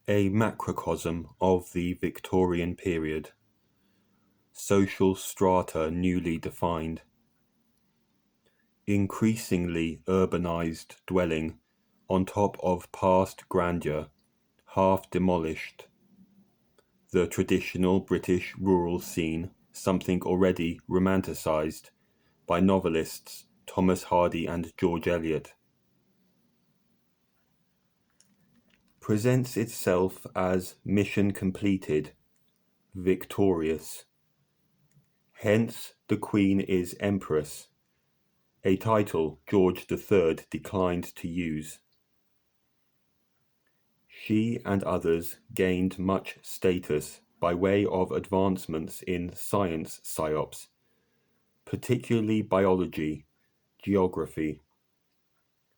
A macrocosm of the Victorian period. Social strata newly defined. Increasingly urbanized dwelling on top of past grandeur, half demolished. The traditional British rural scene, something already romanticized by novelists Thomas Hardy and George Eliot, presents itself as mission completed, victorious. Hence the Queen is Empress, a title George III declined to use. She and others gained much status by way of advancements in science psyops, particularly biology, geography,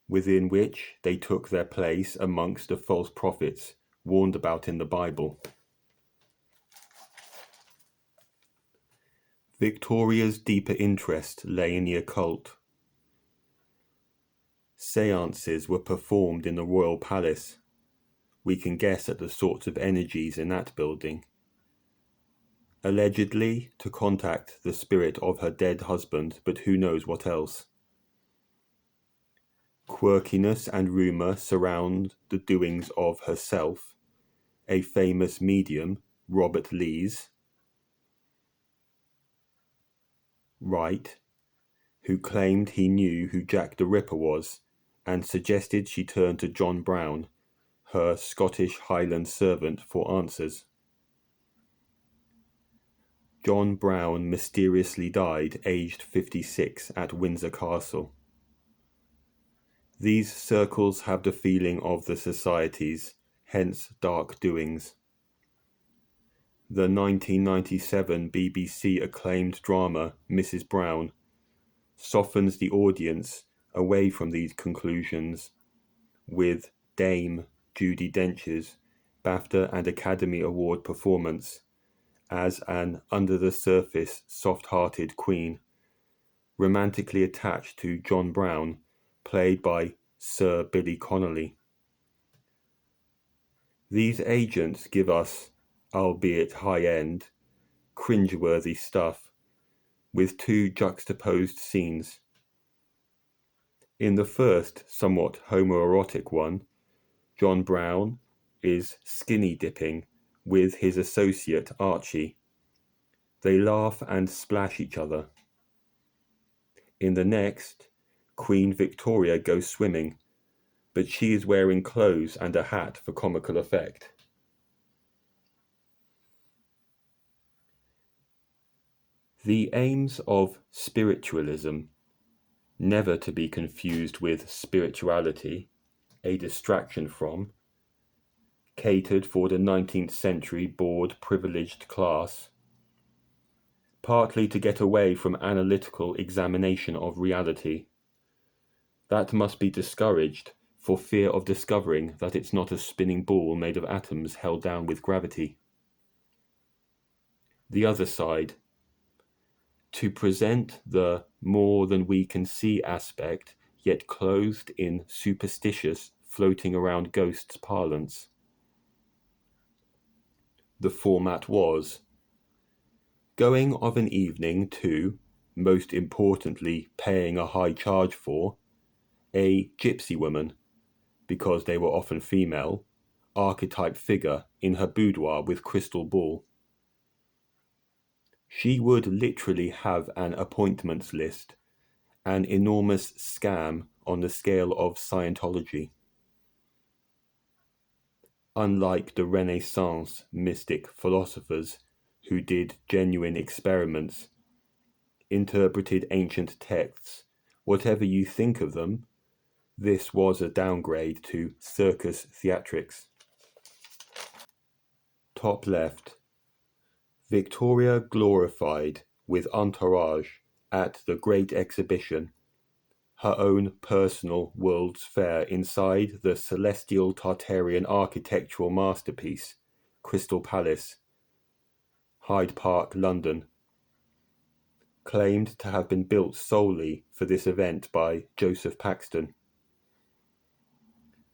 within which they took their place amongst the false prophets warned about in the Bible. Victoria's deeper interest lay in the occult. Seances were performed in the royal palace. We can guess at the sorts of energies in that building. Allegedly to contact the spirit of her dead husband, but who knows what else. Quirkiness and rumour surround the doings of herself, a famous medium, Robert Lees, Wright, who claimed he knew who Jack the Ripper was, and suggested she turn to John Brown, her Scottish Highland servant, for answers. John Brown mysteriously died aged 56 at Windsor Castle. These circles have the feeling of the societies, hence dark doings. The 1997 BBC acclaimed drama Mrs. Brown softens the audience away from these conclusions with Dame Judi Dench's BAFTA and Academy Award performance as an under-the-surface, soft-hearted queen, romantically attached to John Brown, played by Sir Billy Connolly. These agents give us, albeit high-end, cringeworthy stuff, with two juxtaposed scenes. In the first, somewhat homoerotic one, John Brown is skinny dipping with his associate Archie. They laugh and splash each other. In the next, Queen Victoria goes swimming, but she is wearing clothes and a hat for comical effect. The aims of spiritualism, never to be confused with spirituality, a distraction from, catered for the 19th century bored privileged class, partly to get away from analytical examination of reality. That must be discouraged for fear of discovering that it's not a spinning ball made of atoms held down with gravity. The other side, to present the more than we can see aspect, yet clothed in superstitious, floating around ghosts parlance. The format was going of an evening to, most importantly paying a high charge for, a gypsy woman, because they were often female, archetype figure in her boudoir with crystal ball. She would literally have an appointments list, an enormous scam on the scale of Scientology. Unlike the Renaissance mystic philosophers who did genuine experiments, interpreted ancient texts, whatever you think of them, this was a downgrade to circus theatrics. Top left. Victoria glorified with entourage at the Great Exhibition, her own personal World's Fair inside the celestial Tartarian architectural masterpiece, Crystal Palace, Hyde Park, London, claimed to have been built solely for this event by Joseph Paxton.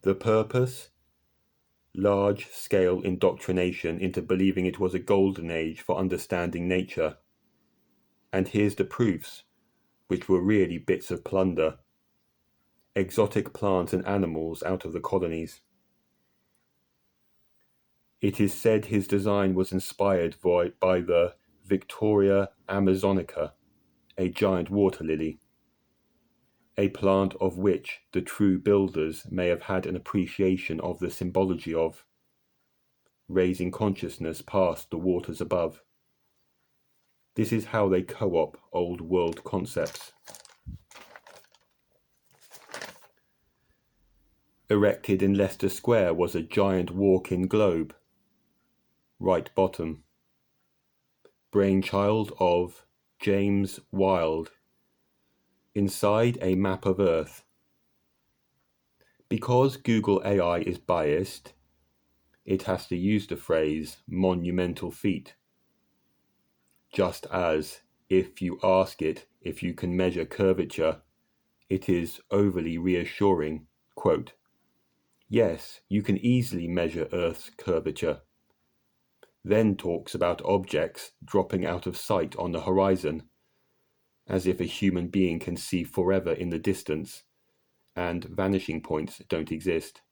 The purpose? large-scale indoctrination into believing it was a golden age for understanding nature. And here's the proofs, which were really bits of plunder. Exotic plants and animals out of the colonies. It is said his design was inspired by the Victoria amazonica, a giant water lily, a plant of which the true builders may have had an appreciation of the symbology of, raising consciousness past the waters above. This is how they co-op old world concepts. Erected in Leicester Square was a giant walk-in globe, right bottom, brainchild of James Wilde. Inside, a map of Earth. Because Google AI is biased, it has to use the phrase monumental feat. Just as, if you ask it if you can measure curvature, it is overly reassuring, quote, yes, you can easily measure Earth's curvature. Then talks about objects dropping out of sight on the horizon, as if a human being can see forever in the distance, and vanishing points don't exist.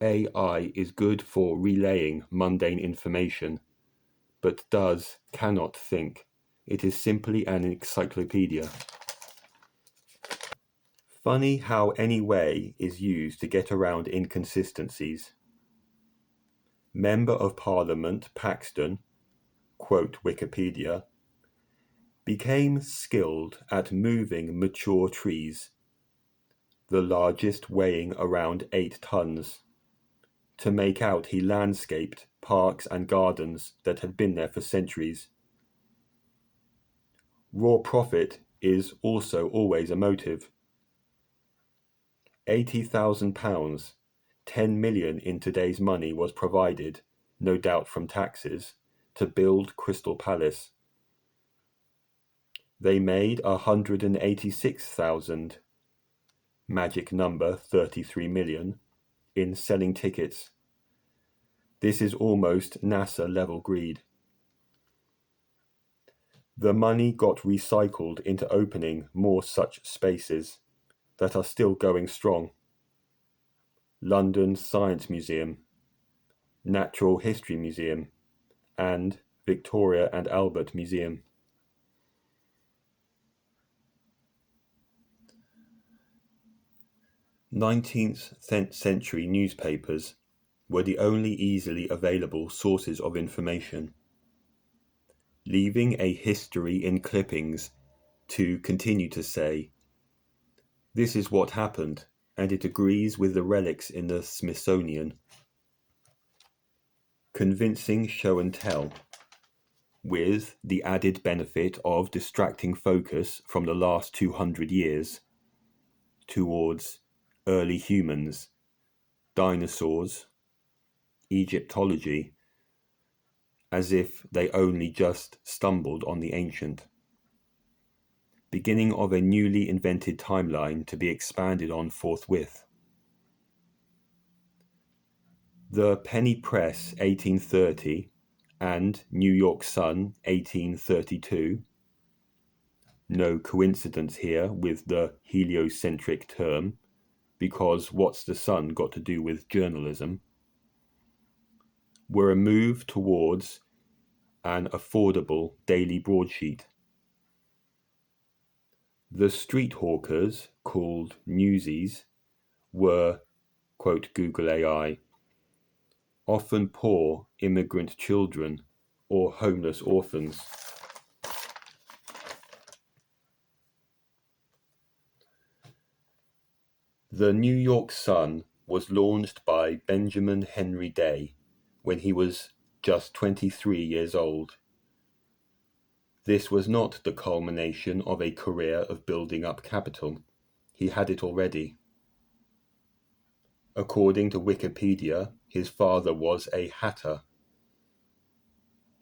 AI is good for relaying mundane information, but cannot think. It is simply an encyclopedia. Funny how any way is used to get around inconsistencies. Member of Parliament Paxton, quote Wikipedia, became skilled at moving mature trees, the largest weighing around 8 tons, to make out he landscaped parks and gardens that had been there for centuries. Raw profit is also always a motive. £80,000, 10 million in today's money was provided, no doubt from taxes, to build Crystal Palace. They made 186,000, magic number 33 million, in selling tickets. This is almost NASA level greed. The money got recycled into opening more such spaces that are still going strong. London Science Museum, Natural History Museum, and Victoria and Albert Museum. 19th century newspapers were the only easily available sources of information, leaving a history in clippings to continue to say, this is what happened, and it agrees with the relics in the Smithsonian. Convincing show and tell, with the added benefit of distracting focus from the last 200 years towards early humans, dinosaurs, Egyptology, as if they only just stumbled on the ancient. Beginning of a newly invented timeline to be expanded on forthwith. The Penny Press 1830 and New York Sun 1832. No coincidence here with the heliocentric term, because what's the sun got to do with journalism? Were a move towards an affordable daily broadsheet. The street hawkers, called newsies, were, quote Google AI, often poor immigrant children or homeless orphans. The New York Sun was launched by Benjamin Henry Day when he was just 23 years old. This was not the culmination of a career of building up capital. He had it already. According to Wikipedia, his father was a hatter.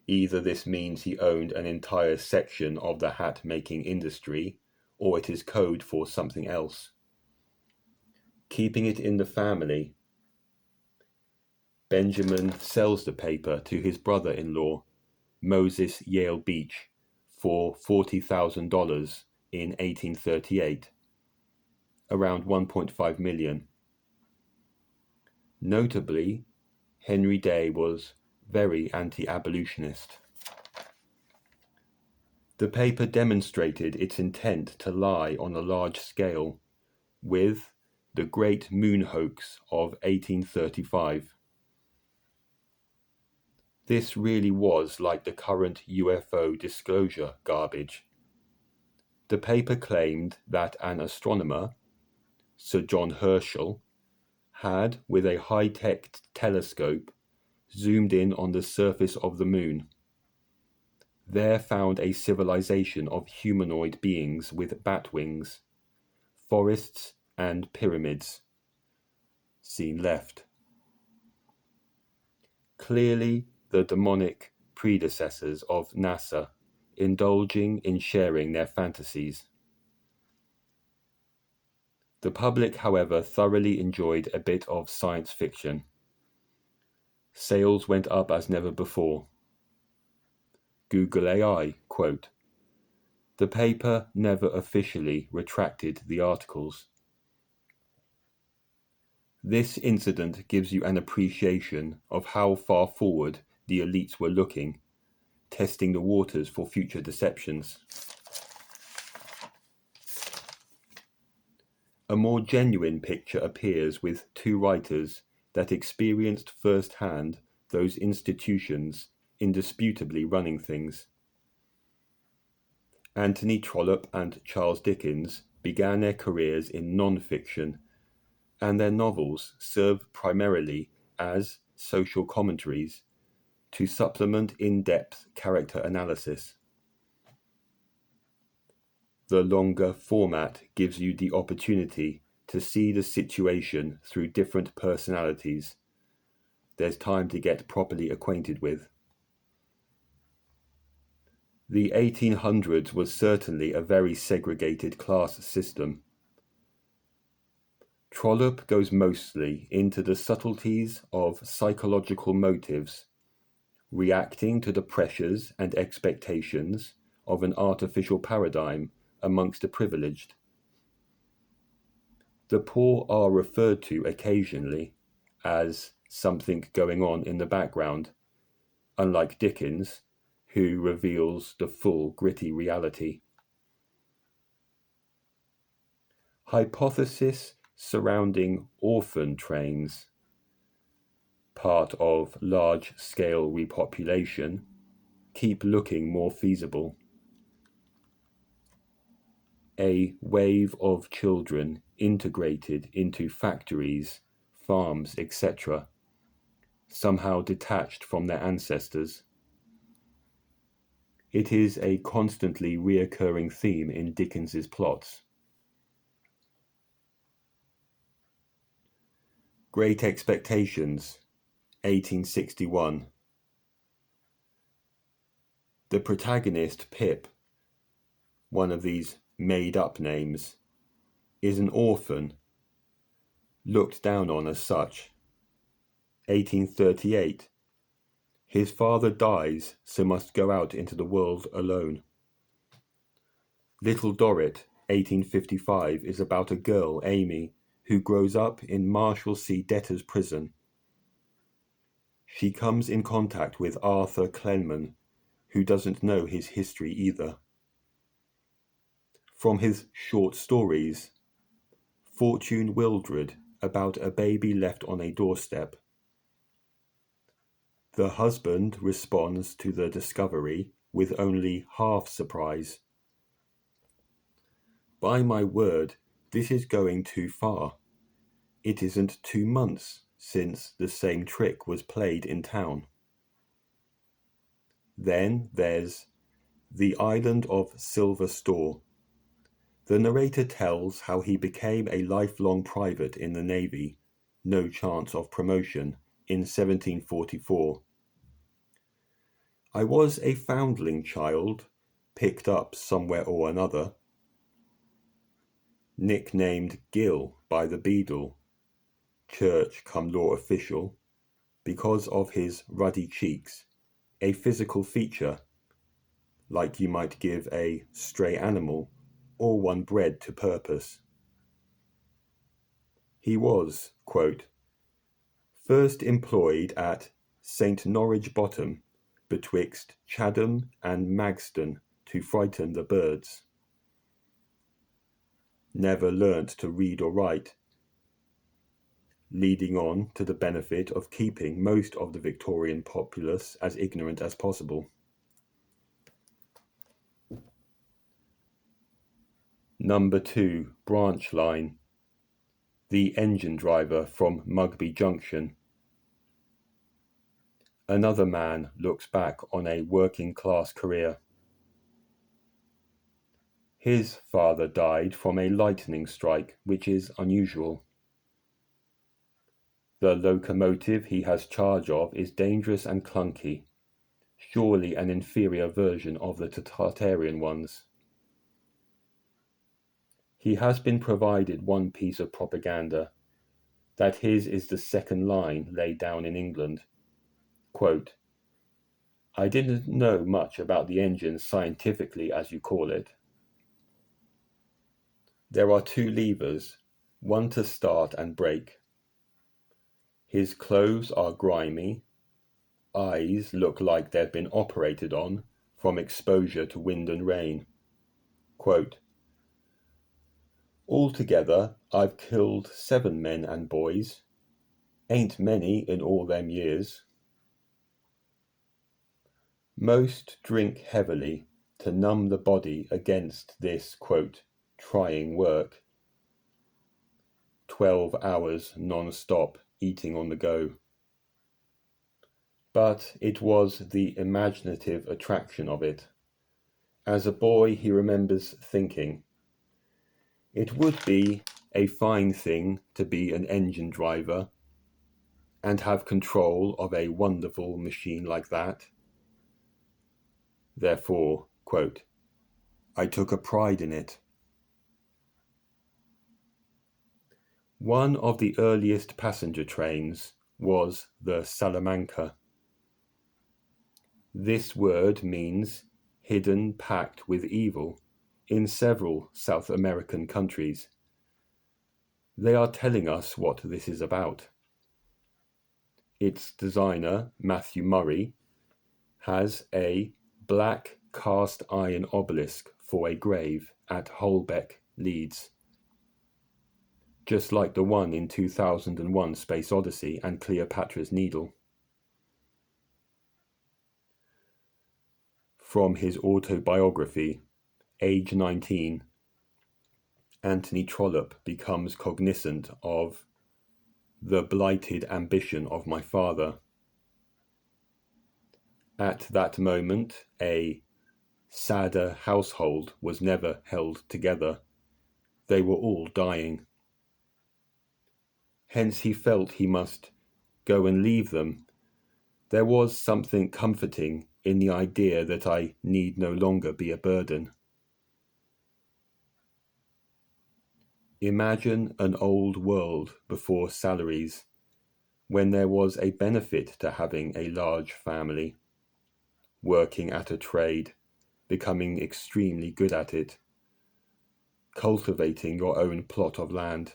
Either this means he owned an entire section of the hat-making industry, or it is code for something else. Keeping it in the family. Benjamin sells the paper to his brother-in-law, Moses Yale Beach, for $40,000 in 1838, around 1.5 million. Notably, Henry Day was very anti-abolitionist. The paper demonstrated its intent to lie on a large scale with the Great Moon Hoax of 1835. This really was like the current UFO disclosure garbage. The paper claimed that an astronomer, Sir John Herschel, had, with a high-tech telescope, zoomed in on the surface of the moon. There found a civilization of humanoid beings with bat wings, forests and pyramids. Seen left. Clearly the demonic predecessors of NASA, indulging in sharing their fantasies. The public, however, thoroughly enjoyed a bit of science fiction. Sales went up as never before. Google AI, quote, "The paper never officially retracted the articles." This incident gives you an appreciation of how far forward the elites were looking, testing the waters for future deceptions. A more genuine picture appears with two writers that experienced firsthand those institutions indisputably running things. Anthony Trollope and Charles Dickens began their careers in non-fiction, and their novels serve primarily as social commentaries to supplement in-depth character analysis. The longer format gives you the opportunity to see the situation through different personalities. There's time to get properly acquainted with. The 1800s was certainly a very segregated class system. Trollope goes mostly into the subtleties of psychological motives, reacting to the pressures and expectations of an artificial paradigm amongst the privileged. The poor are referred to occasionally as something going on in the background, unlike Dickens, who reveals the full gritty reality. Hypothesis surrounding orphan trains, part of large-scale repopulation, keep looking more feasible. A wave of children integrated into factories, farms, etc., somehow detached from their ancestors. It is a constantly reoccurring theme in Dickens's plots. Great Expectations, 1861. The protagonist, Pip, one of these made-up names, is an orphan, looked down on as such. 1838. His father dies, so must go out into the world alone. Little Dorrit, 1855, is about a girl, Amy, who grows up in Marshalsea debtor's prison. She comes in contact with Arthur Clenman, who doesn't know his history either. From his short stories, Fortune Wildred, about a baby left on a doorstep. The husband responds to the discovery with only half surprise. By my word, this is going too far. It isn't 2 months since the same trick was played in town. Then there's The Island of Silver Store. The narrator tells how he became a lifelong private in the Navy, no chance of promotion, in 1744. I was a foundling child, picked up somewhere or another. Nicknamed Gill by the beadle, church come law official. because of his ruddy cheeks, a physical feature, like you might give a stray animal or one bred to purpose. He was, quote, first employed at St. Norwich Bottom, betwixt Chatham and Magston, to frighten the birds. Never learnt to read or write, leading on to the benefit of keeping most of the Victorian populace as ignorant as possible. Number 2, branch line. The engine driver from Mugby Junction. Another man looks back on a working-class career. His father died from a lightning strike, which is unusual. The locomotive he has charge of is dangerous and clunky, surely an inferior version of the Tartarian ones. He has been provided one piece of propaganda, that his is the second line laid down in England. Quote, I didn't know much about the engines scientifically, as you call it. There are 2 levers, one to start and brake. His clothes are grimy, eyes look like they've been operated on from exposure to wind and rain. Quote, altogether, I've killed 7 men and boys. Ain't many in all them years. Most drink heavily to numb the body against this, quote, trying work. 12 hours non-stop eating on the go. But it was the imaginative attraction of it. As a boy, he remembers thinking, it would be a fine thing to be an engine driver and have control of a wonderful machine like that. Therefore, quote, I took a pride in it. One of the earliest passenger trains was the Salamanca. This word means hidden, packed with evil in several South American countries. They are telling us what this is about. Its designer, Matthew Murray, has a black cast iron obelisk for a grave at Holbeck, Leeds. Just like the one in 2001 Space Odyssey and Cleopatra's Needle. From his autobiography, Age 19, Anthony Trollope becomes cognizant of the blighted ambition of my father. At that moment, a sadder household was never held together. They were all dying. Hence he felt he must go and leave them. There was something comforting in the idea that I need no longer be a burden. Imagine an old world before salaries, when there was a benefit to having a large family, working at a trade, becoming extremely good at it, cultivating your own plot of land.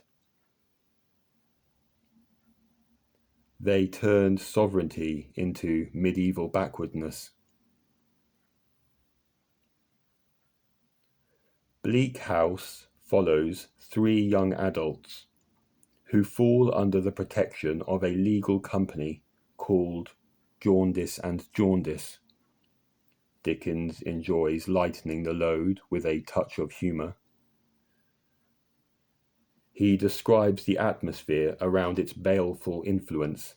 They turned sovereignty into medieval backwardness. Bleak House follows 3 young adults who fall under the protection of a legal company called Jaundice and Jaundice. Dickens enjoys lightening the load with a touch of humour. He describes the atmosphere around its baleful influence,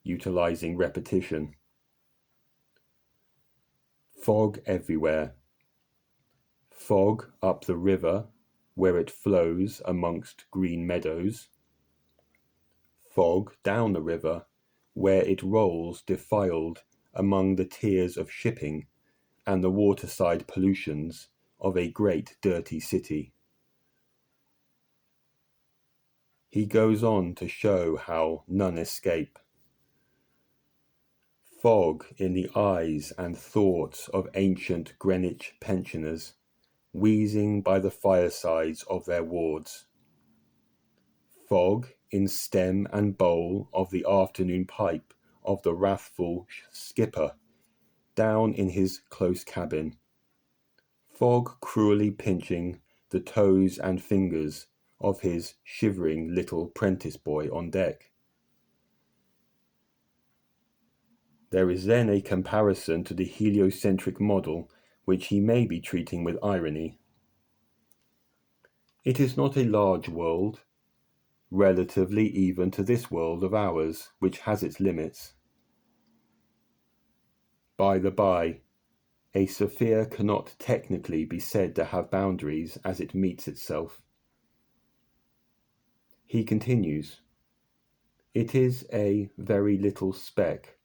utilising repetition. Fog everywhere. Fog up the river where it flows amongst green meadows. Fog down the river where it rolls defiled among the tiers of shipping and the waterside pollutions of a great dirty city. He goes on to show how none escape. Fog in the eyes and thoughts of ancient Greenwich pensioners, wheezing by the firesides of their wards. Fog in stem and bowl of the afternoon pipe of the wrathful skipper, down in his close cabin. Fog cruelly pinching the toes and fingers of his shivering little prentice boy on deck. There is then a comparison to the heliocentric model, which he may be treating with irony. It is not a large world, relatively even to this world of ours, which has its limits. By the by, a sphere cannot technically be said to have boundaries as it meets itself. He continues, it is a very little speck,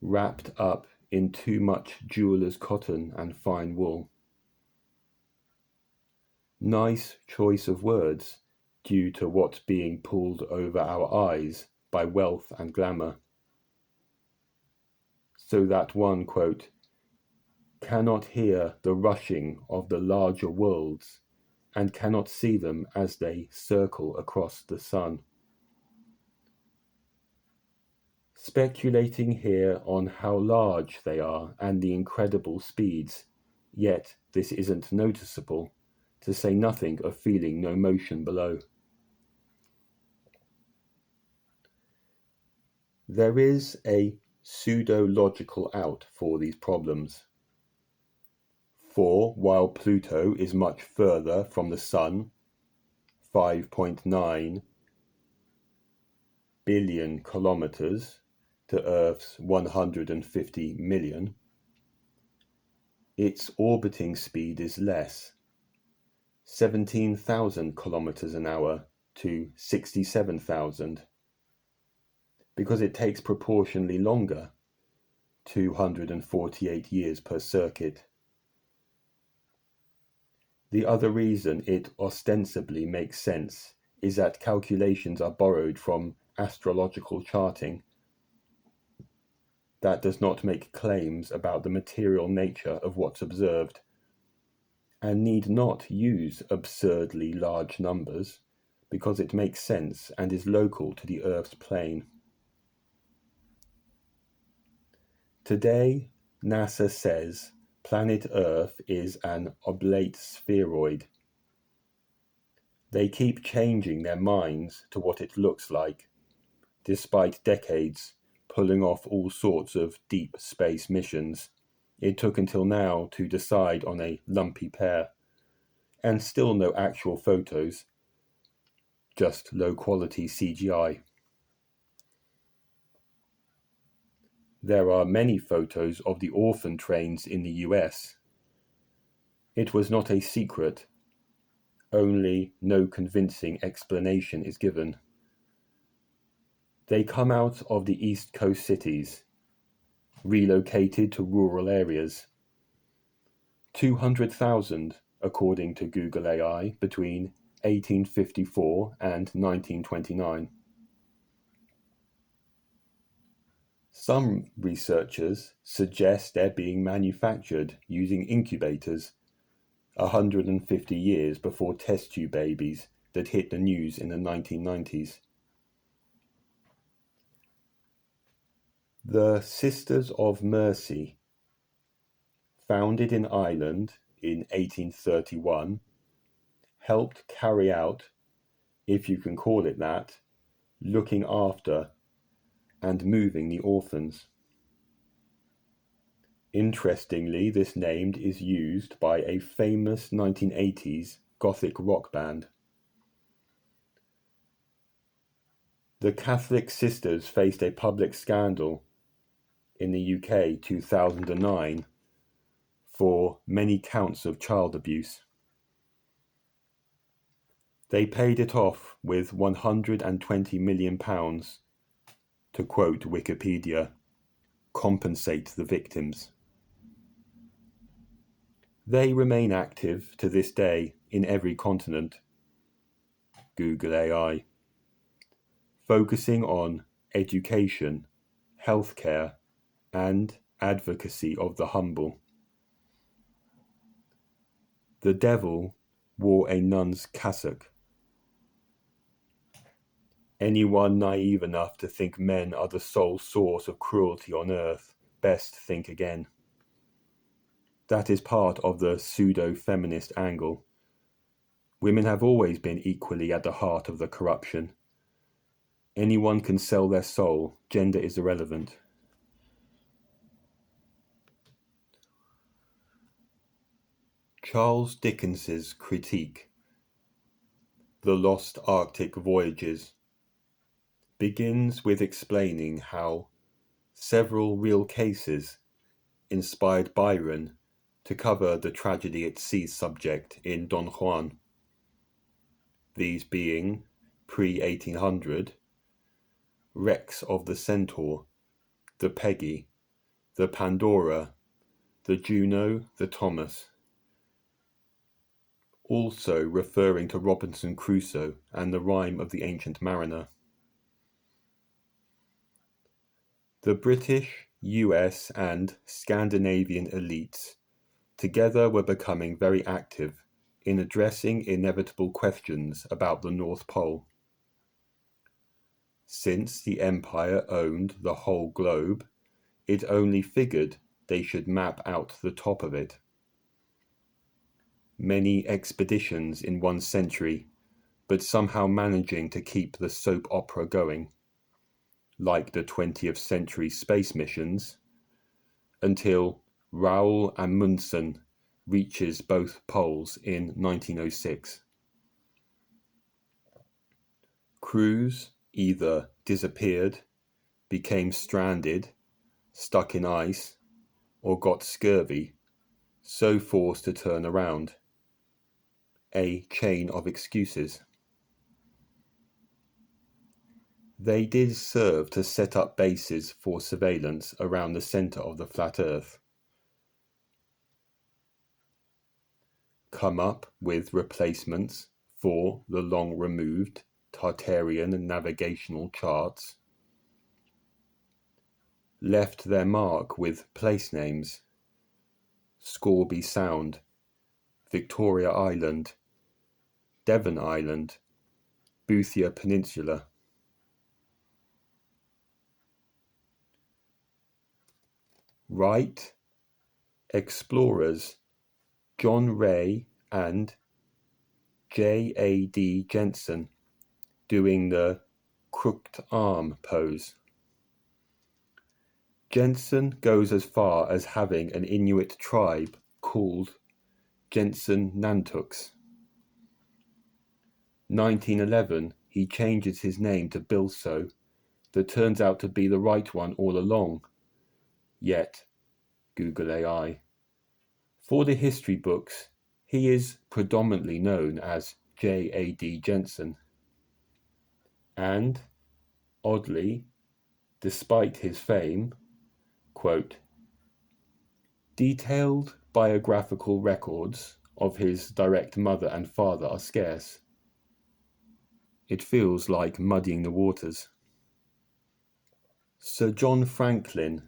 wrapped up in too much jeweller's cotton and fine wool. Nice choice of words, due to what's being pulled over our eyes by wealth and glamour. So that one, quote, cannot hear the rushing of the larger worlds and cannot see them as they circle across the sun. Speculating here on how large they are and the incredible speeds, yet this isn't noticeable, to say nothing of feeling no motion below. There is a pseudo-logical out for these problems. For while Pluto is much further from the Sun, 5.9 billion kilometers to Earth's 150 million, its orbiting speed is less, 17,000 kilometers an hour to 67,000, because it takes proportionally longer, 248 years per circuit. The other reason it ostensibly makes sense is that calculations are borrowed from astrological charting that does not make claims about the material nature of what's observed, and need not use absurdly large numbers, because it makes sense and is local to the Earth's plane. Today, NASA says planet Earth is an oblate spheroid. They keep changing their minds to what it looks like, despite decades pulling off all sorts of deep space missions. It took until now to decide on a lumpy pair, and still no actual photos, just low-quality CGI. There are many photos of the orphan trains in the US. It was not a secret, only no convincing explanation is given. They come out of the East Coast cities, relocated to rural areas. 200,000, according to Google AI, between 1854 and 1929. Some researchers suggest they're being manufactured using incubators 150 years before test tube babies that hit the news in the 1990s. The Sisters of Mercy, founded in Ireland in 1831, helped carry out, if you can call it that, looking after and moving the orphans. Interestingly, this name is used by a famous 1980s Gothic rock band. The Catholic Sisters faced a public scandal in the UK 2009 for many counts of child abuse. They paid it off with £120 million, to quote Wikipedia, compensate the victims. They remain active to this day in every continent. Google AI, focusing on education, healthcare, and advocacy of the humble. The devil wore a nun's cassock. Anyone naive enough to think men are the sole source of cruelty on earth best think again. That is part of the pseudo-feminist angle. Women have always been equally at the heart of the corruption. Anyone can sell their soul, gender is irrelevant. Charles Dickens's critique, The Lost Arctic Voyages, begins with explaining how several real cases inspired Byron to cover the tragedy at sea subject in Don Juan. These being, pre-1800, wrecks of the Centaur, the Peggy, the Pandora, the Juno, the Thomas, also referring to Robinson Crusoe and the Rime of the Ancient Mariner. The British, US and Scandinavian elites together were becoming very active in addressing inevitable questions about the North Pole. Since the Empire owned the whole globe, it only figured they should map out the top of it. Many expeditions in one century, but somehow managing to keep the soap opera going, like the 20th century space missions, until Raoul Amundsen reaches both poles in 1906. Crews either disappeared, became stranded, stuck in ice, or got scurvy, so forced to turn around. A chain of excuses. They did serve to set up bases for surveillance around the centre of the flat Earth. Come up with replacements for the long-removed Tartarian navigational charts. Left their mark with place names: Scorby Sound, Victoria Island, Devon Island, Boothia Peninsula. Wright, explorers John Ray and J.A.D. Jensen doing the crooked arm pose. Jensen goes as far as having an Inuit tribe called Jensen Nantuks. 1911, he changes his name to Bilso, that turns out to be the right one all along. Yet, Google AI. For the history books, he is predominantly known as J.A.D. Jensen. And, oddly, despite his fame, quote, detailed biographical records of his direct mother and father are scarce. It feels like muddying the waters. Sir John Franklin,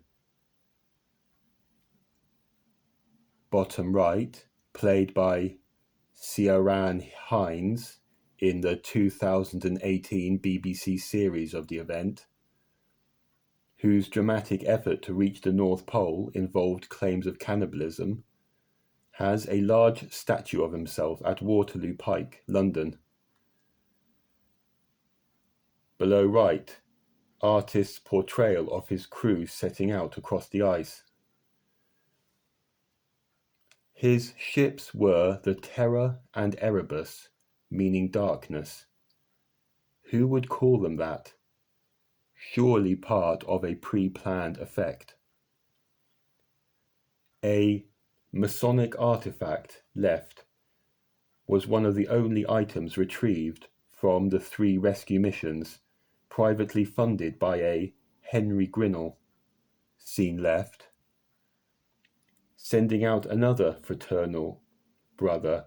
bottom right, played by Ciarán Hinds in the 2018 BBC series of the event, whose dramatic effort to reach the North Pole involved claims of cannibalism, has a large statue of himself at Waterloo Pike, London. Below right, artist's portrayal of his crew setting out across the ice. His ships were the Terror and Erebus, meaning darkness. Who would call them that? Surely part of a pre-planned effect. A Masonic artifact left was one of the only items retrieved from the 3 rescue missions privately funded by a Henry Grinnell, seen left, sending out another fraternal brother,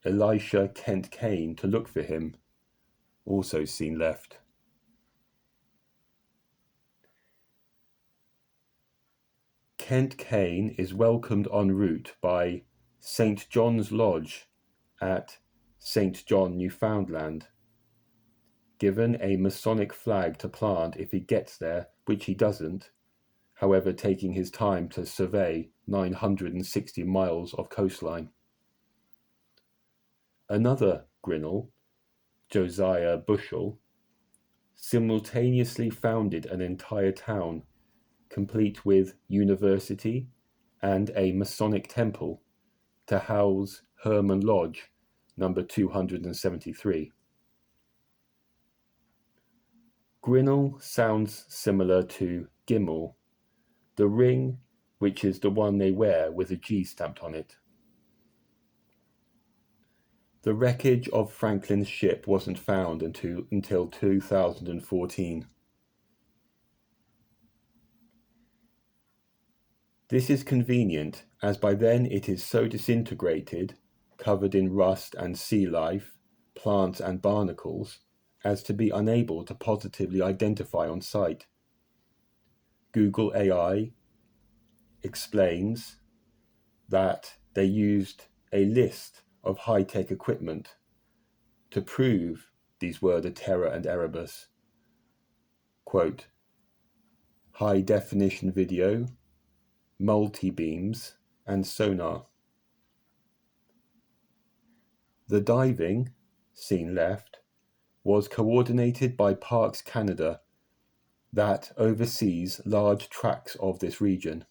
Elisha Kent Kane, to look for him, also seen left. Kent Kane is welcomed en route by St. John's Lodge at St. John, Newfoundland, given a Masonic flag to plant if he gets there, which he doesn't, however taking his time to survey 960 miles of coastline. Another Grinnell, Josiah Bushell, simultaneously founded an entire town, complete with university and a Masonic temple, to house Herman Lodge, number 273. Grinnell sounds similar to Gimel, the ring which is the one they wear with a G stamped on it. The wreckage of Franklin's ship wasn't found until 2014. This is convenient, as by then it is so disintegrated, covered in rust and sea life, plants and barnacles, as to be unable to positively identify on sight. Google AI explains that they used a list of high-tech equipment to prove these were the Terror and Erebus. Quote, high-definition video, multi-beams, and sonar. The diving, seen left, was coordinated by Parks Canada that oversees large tracts of this region.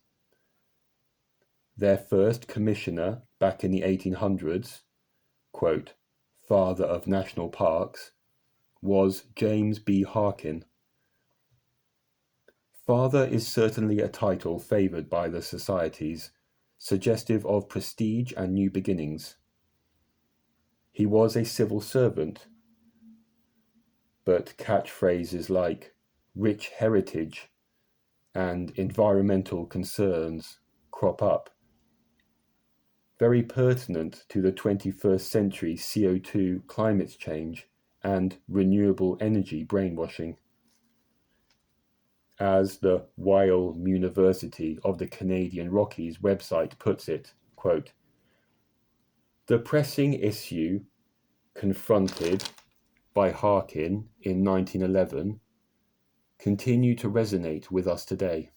Their first commissioner back in the 1800s, quote, father of national parks, was James B. Harkin. Father is certainly a title favoured by the societies, suggestive of prestige and new beginnings. He was a civil servant, but catchphrases like rich heritage and environmental concerns crop up, very pertinent to the 21st century CO2 climate change and renewable energy brainwashing. As the Weil University of the Canadian Rockies website puts it, quote, the pressing issue confronted by Harkin in 1911 continue to resonate with us today.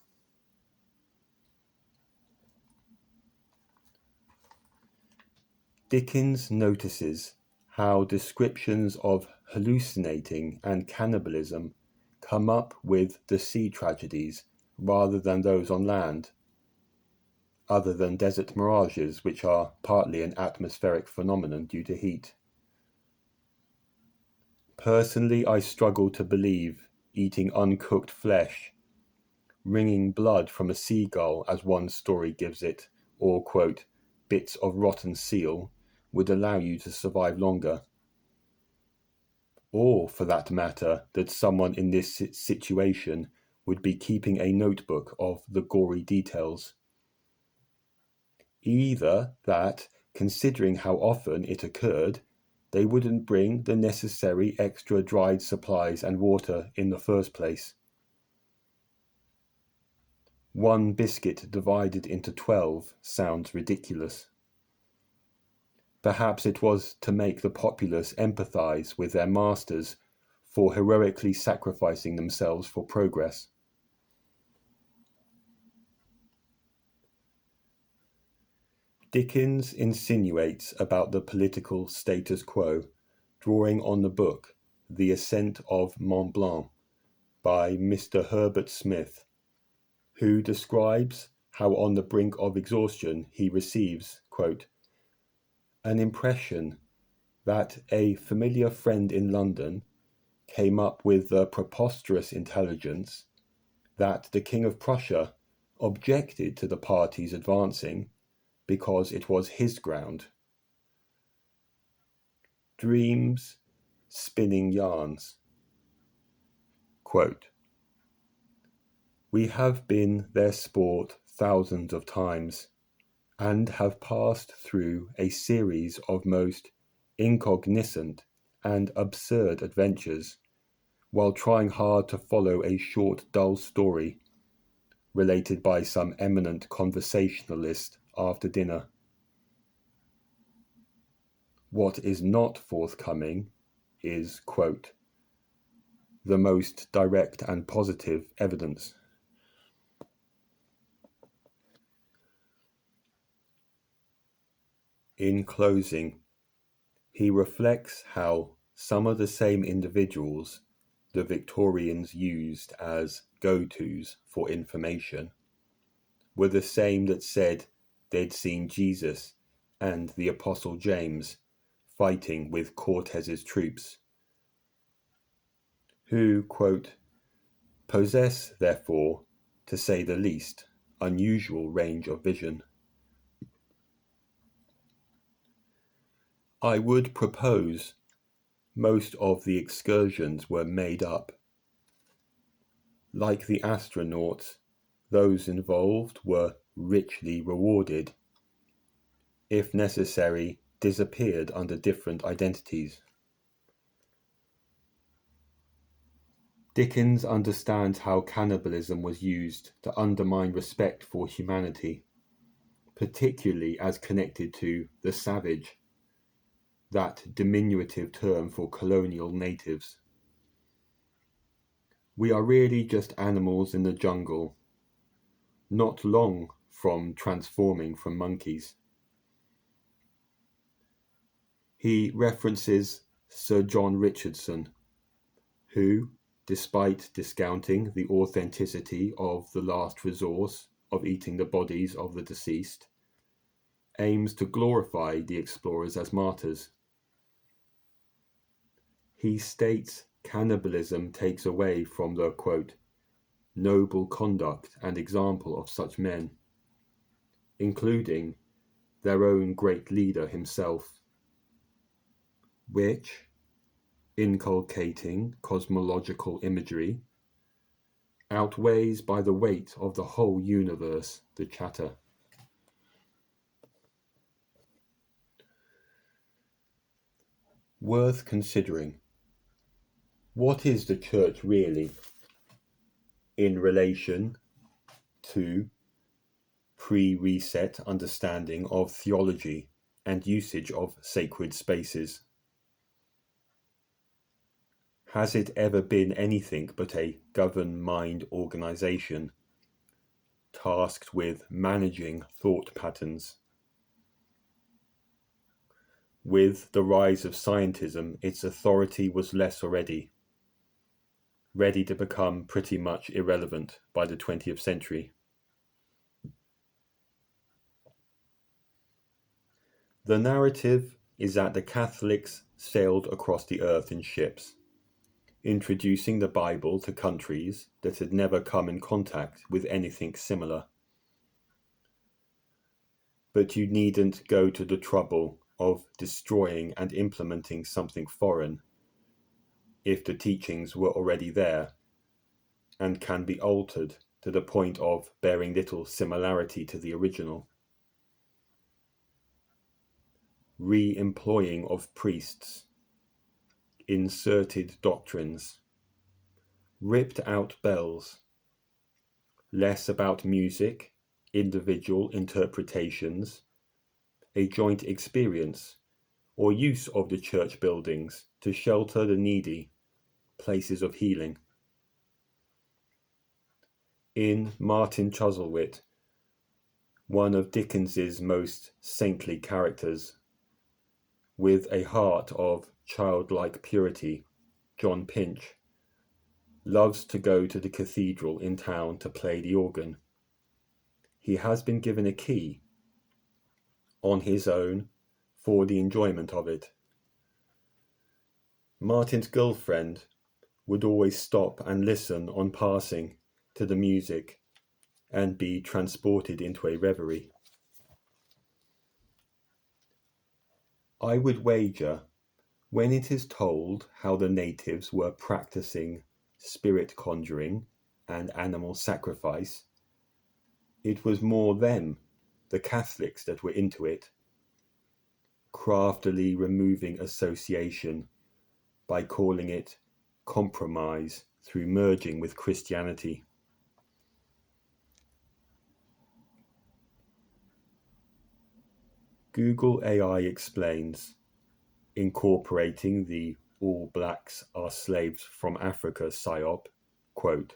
Dickens notices how descriptions of hallucinating and cannibalism come up with the sea tragedies rather than those on land, other than desert mirages, which are partly an atmospheric phenomenon due to heat. Personally, I struggle to believe eating uncooked flesh, wringing blood from a seagull, as one story gives it, or, quote, bits of rotten seal, would allow you to survive longer. Or, for that matter, that someone in this situation would be keeping a notebook of the gory details. Either that, considering how often it occurred, they wouldn't bring the necessary extra dried supplies and water in the first place. One biscuit divided into 12 sounds ridiculous. Perhaps it was to make the populace empathize with their masters for heroically sacrificing themselves for progress. Dickens insinuates about the political status quo, drawing on the book The Ascent of Mont Blanc by Mr. Herbert Smith, who describes how on the brink of exhaustion he receives, quote, an impression that a familiar friend in London came up with the preposterous intelligence that the King of Prussia objected to the parties advancing because it was his ground. Dreams, spinning yarns. Quote, we have been their sport thousands of times, and have passed through a series of most incognisant and absurd adventures, while trying hard to follow a short, dull story, related by some eminent conversationalist after dinner. What is not forthcoming is, quote, the most direct and positive evidence. In closing, he reflects how some of the same individuals the Victorians used as go-tos for information were the same that said they'd seen Jesus and the Apostle James fighting with Cortez's troops, who, quote, possess, therefore, to say the least, unusual range of vision. I would propose most of the excursions were made up. Like the astronauts, those involved were richly rewarded. If necessary, disappeared under different identities. Dickens understands how cannibalism was used to undermine respect for humanity, particularly as connected to the savage, that diminutive term for colonial natives. We are really just animals in the jungle, not long from transforming from monkeys. He references Sir John Richardson, who, despite discounting the authenticity of the last resource of eating the bodies of the deceased, aims to glorify the explorers as martyrs. He states cannibalism takes away from the, quote, noble conduct and example of such men, including their own great leader himself, which, inculcating cosmological imagery, outweighs by the weight of the whole universe the chatter. Worth considering. What is the church really in relation to pre-reset understanding of theology and usage of sacred spaces? Has it ever been anything but a governed mind organization tasked with managing thought patterns? With the rise of scientism, its authority was less already, ready to become pretty much irrelevant by the 20th century. The narrative is that the Catholics sailed across the earth in ships, introducing the Bible to countries that had never come in contact with anything similar. But you needn't go to the trouble of destroying and implementing something foreign if the teachings were already there and can be altered to the point of bearing little similarity to the original. Re-employing of priests, inserted doctrines, ripped out bells, less about music, individual interpretations, a joint experience, or use of the church buildings to shelter the needy, places of healing. In Martin Chuzzlewit, one of Dickens's most saintly characters, with a heart of childlike purity, John Pinch, loves to go to the cathedral in town to play the organ. He has been given a key on his own for the enjoyment of it. Martin's girlfriend would always stop and listen on passing to the music and be transported into a reverie. I would wager, when it is told how the natives were practicing spirit conjuring and animal sacrifice, it was more them, the Catholics, that were into it, craftily removing association by calling it compromise through merging with Christianity. Google AI explains, incorporating the All Blacks are slaves from Africa psyop, quote,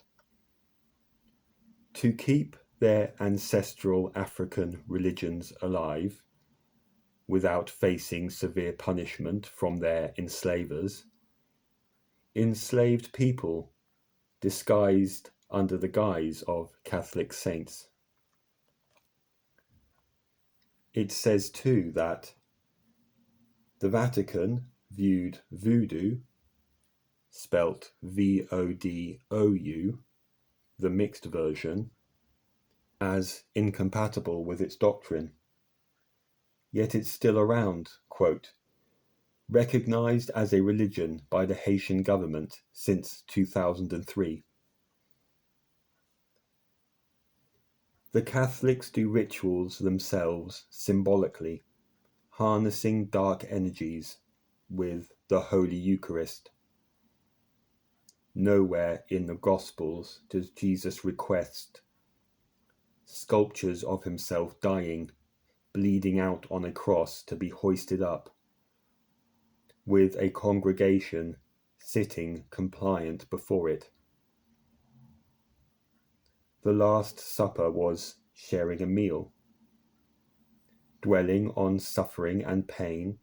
to keep their ancestral African religions alive without facing severe punishment from their enslavers, enslaved people disguised under the guise of Catholic saints. It says too that the Vatican viewed voodoo, spelt Vodou, the mixed version, as incompatible with its doctrine. Yet it's still around, quote, recognized as a religion by the Haitian government since 2003. The Catholics do rituals themselves symbolically, harnessing dark energies with the Holy Eucharist. Nowhere in the Gospels does Jesus request sculptures of himself dying, bleeding out on a cross to be hoisted up, with a congregation sitting compliant before it. The Last Supper was sharing a meal, dwelling on suffering and pain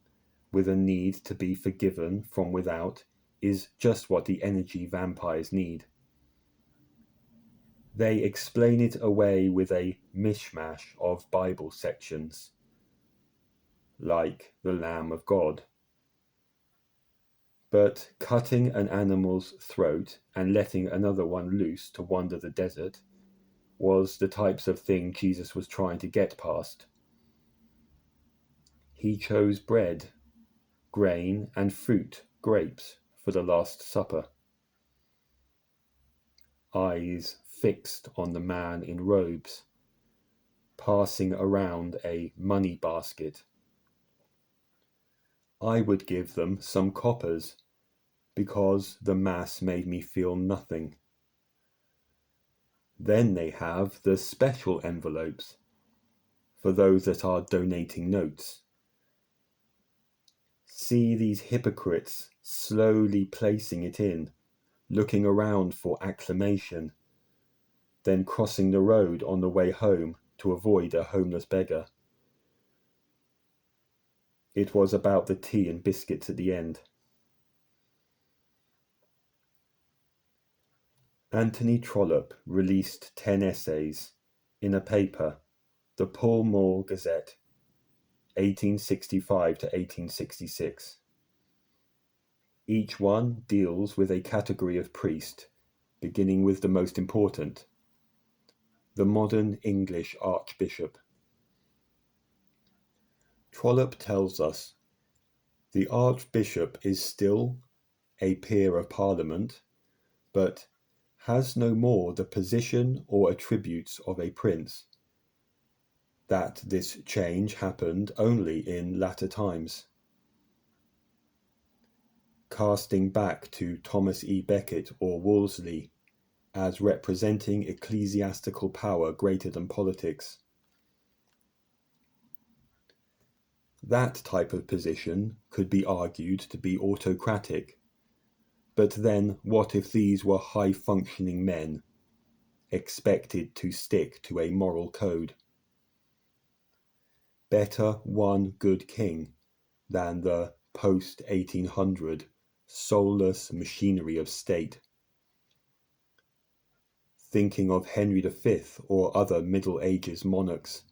with a need to be forgiven from without is just what the energy vampires need. They explain it away with a mishmash of Bible sections, like the Lamb of God. But cutting an animal's throat and letting another one loose to wander the desert was the types of thing Jesus was trying to get past. He chose bread, grain, and fruit, grapes, for the Last Supper. Eyes fixed on the man in robes, passing around a money basket. I would give them some coppers, because the Mass made me feel nothing. Then they have the special envelopes, for those that are donating notes. See these hypocrites slowly placing it in, looking around for acclamation, then crossing the road on the way home to avoid a homeless beggar. It was about the tea and biscuits at the end. Anthony Trollope released 10 essays in a paper, the Pall Mall Gazette, 1865 to 1866. Each one deals with a category of priest, beginning with the most important, the modern English archbishop. Trollope tells us the archbishop is still a peer of Parliament, but has no more the position or attributes of a prince. That this change happened only in latter times. Casting back to Thomas E. Becket or Wolsey as representing ecclesiastical power greater than politics. That type of position could be argued to be autocratic. But then what if these were high-functioning men, expected to stick to a moral code? Better one good king than the post-1800 soulless machinery of state. Thinking of Henry V or other Middle Ages monarchs,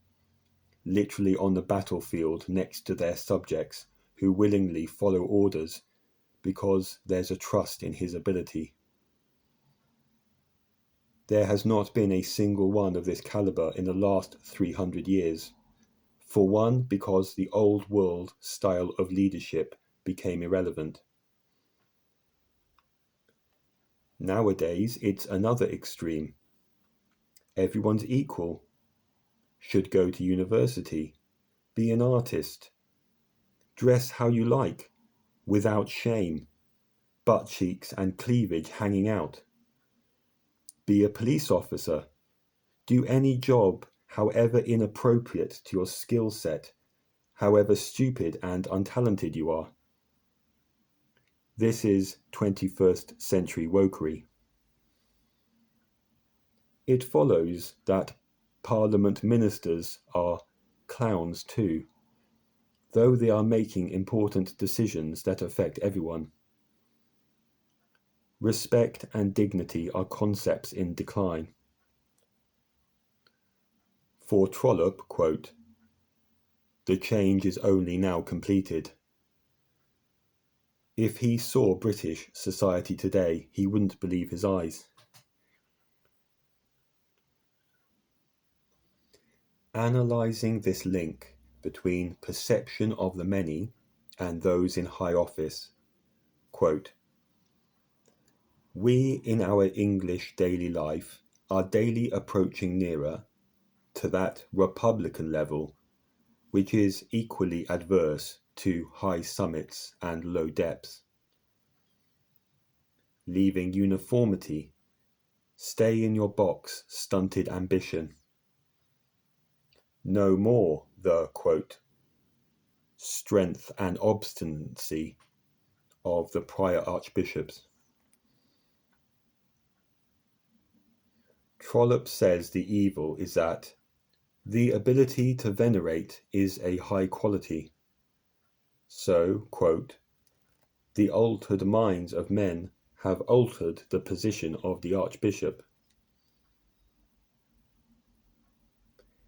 literally on the battlefield next to their subjects who willingly follow orders because there's a trust in his ability. There has not been a single one of this caliber in the last 300 years. For one, because the old world style of leadership became irrelevant. Nowadays, it's another extreme. Everyone's equal, should go to university, be an artist, dress how you like, without shame, butt cheeks and cleavage hanging out. Be a police officer, do any job however inappropriate to your skill set, however stupid and untalented you are. This is 21st century wokery. It follows that Parliament ministers are clowns too, though they are making important decisions that affect everyone. Respect and dignity are concepts in decline. For Trollope, quote, "The change is only now completed. If he saw British society today, he wouldn't believe his eyes." Analysing this link between perception of the many and those in high office, quote, "We in our English daily life are daily approaching nearer to that Republican level which is equally adverse to high summits and low depths. Leaving uniformity, stay in your box, stunted ambition. No more the, quote, strength and obstinacy of the prior archbishops." Trollope says the evil is that the ability to venerate is a high quality. So, quote, "the altered minds of men have altered the position of the archbishop."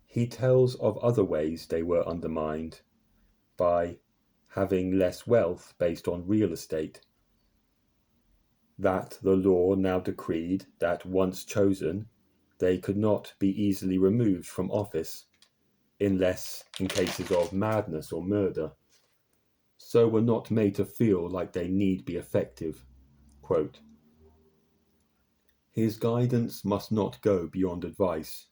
He tells of other ways they were undermined, by having less wealth based on real estate, that the law now decreed that once chosen, they could not be easily removed from office, unless in cases of madness or murder, so were not made to feel like they need be effective. Quote, "His guidance must not go beyond advice,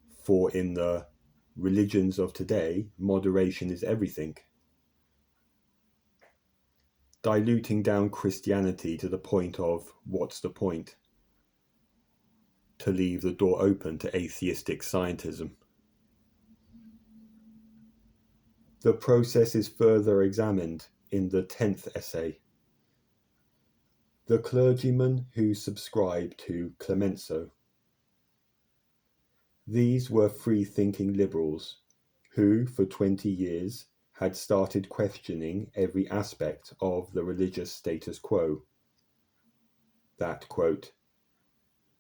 for in the religions of today, moderation is everything. Diluting down Christianity to the point of what's the point? To leave the door open to atheistic scientism." The process is further examined in the 10th essay. The clergymen who subscribed to Clemenceau. These were free-thinking liberals who, for 20 years, had started questioning every aspect of the religious status quo. That, quote,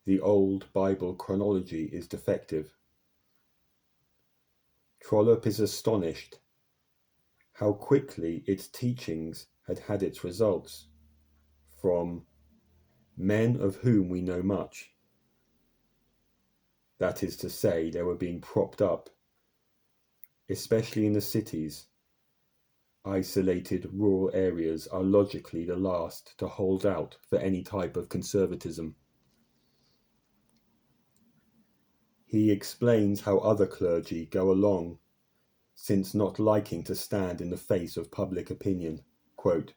"the old Bible chronology is defective." Trollope is astonished how quickly its teachings had had its results from men of whom we know much. That is to say, they were being propped up, especially in the cities. Isolated rural areas are logically the last to hold out for any type of conservatism. He explains how other clergy go along, since not liking to stand in the face of public opinion, quote,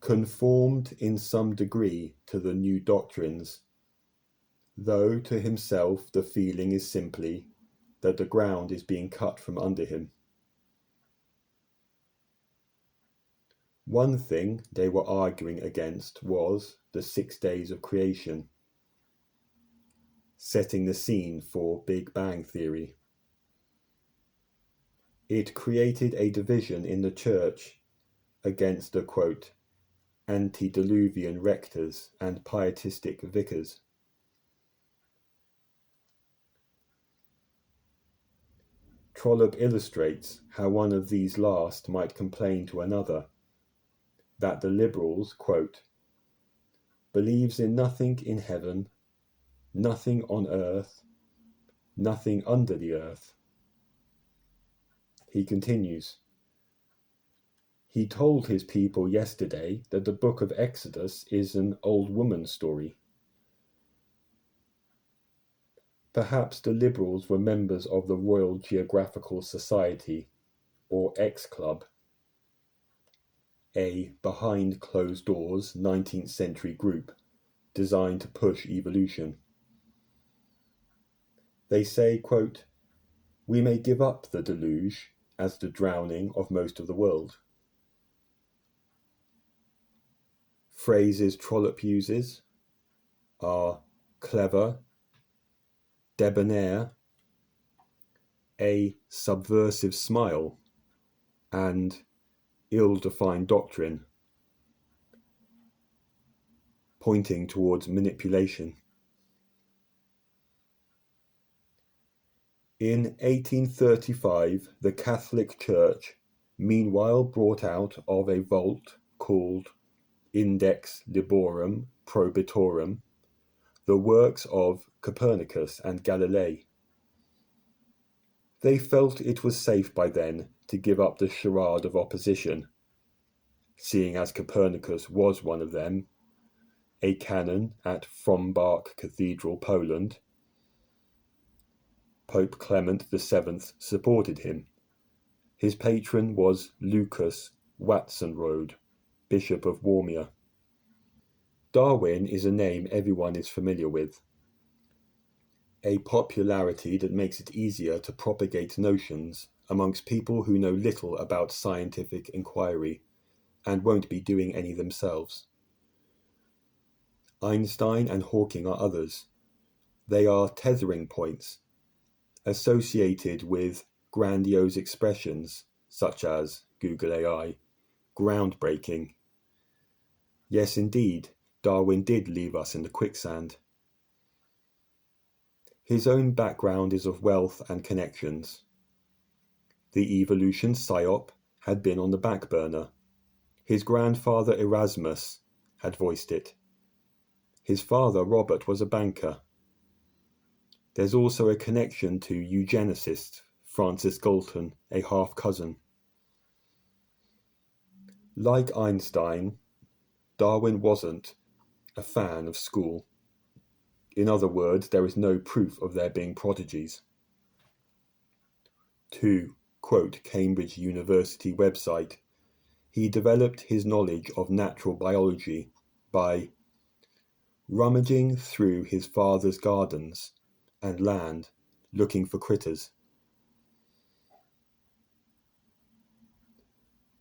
"conformed in some degree to the new doctrines, though to himself the feeling is simply that the ground is being cut from under him." One thing they were arguing against was the 6 days of creation, setting the scene for Big Bang Theory. It created a division in the church against the, quote, antediluvian rectors and pietistic vicars. Trollope illustrates how one of these last might complain to another that the liberals, quote, "believes in nothing in heaven, nothing on earth, nothing under the earth." He continues, "He told his people yesterday that the book of Exodus is an old woman's story." Perhaps the liberals were members of the Royal Geographical Society, or X Club, a behind-closed-doors 19th century group designed to push evolution. They say, quote, We may give up the deluge as the drowning of most of the world. Phrases Trollope uses are clever, debonair, a subversive smile, and ill-defined doctrine, pointing towards manipulation. In 1835, the Catholic Church meanwhile brought out of a vault called Index Liborum Probitorum the works of Copernicus and Galilei. They felt it was safe by then to give up the charade of opposition, seeing as Copernicus was one of them, a canon at Frombach Cathedral, Poland. Pope Clement VII supported him. His patron was Lucas Watzenrode, Bishop of Warmia. Darwin is a name everyone is familiar with, a popularity that makes it easier to propagate notions amongst people who know little about scientific inquiry and won't be doing any themselves. Einstein and Hawking are others. They are tethering points, associated with grandiose expressions such as Google AI, groundbreaking. Yes, indeed, Darwin did leave us in the quicksand. His own background is of wealth and connections. The evolution psyop had been on the back burner. His grandfather Erasmus had voiced it. His father Robert was a banker. There's also a connection to eugenicist Francis Galton, a half-cousin. Like Einstein, Darwin wasn't a fan of school. In other words, there is no proof of there being prodigies. To quote Cambridge University website, he developed his knowledge of natural biology by rummaging through his father's gardens and land looking for critters.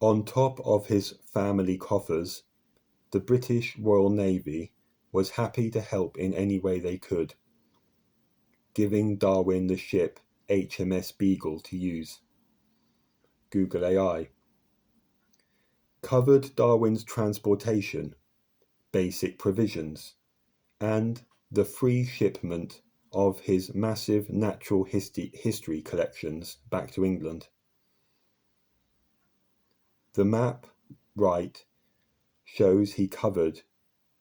On top of his family coffers, the British Royal Navy was happy to help in any way they could, giving Darwin the ship HMS Beagle to use. Google AI covered Darwin's transportation, basic provisions, and the free shipment of his massive natural history collections back to England. The map, right, shows he covered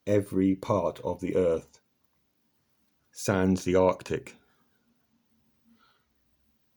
every part of the Earth, sans the Arctic.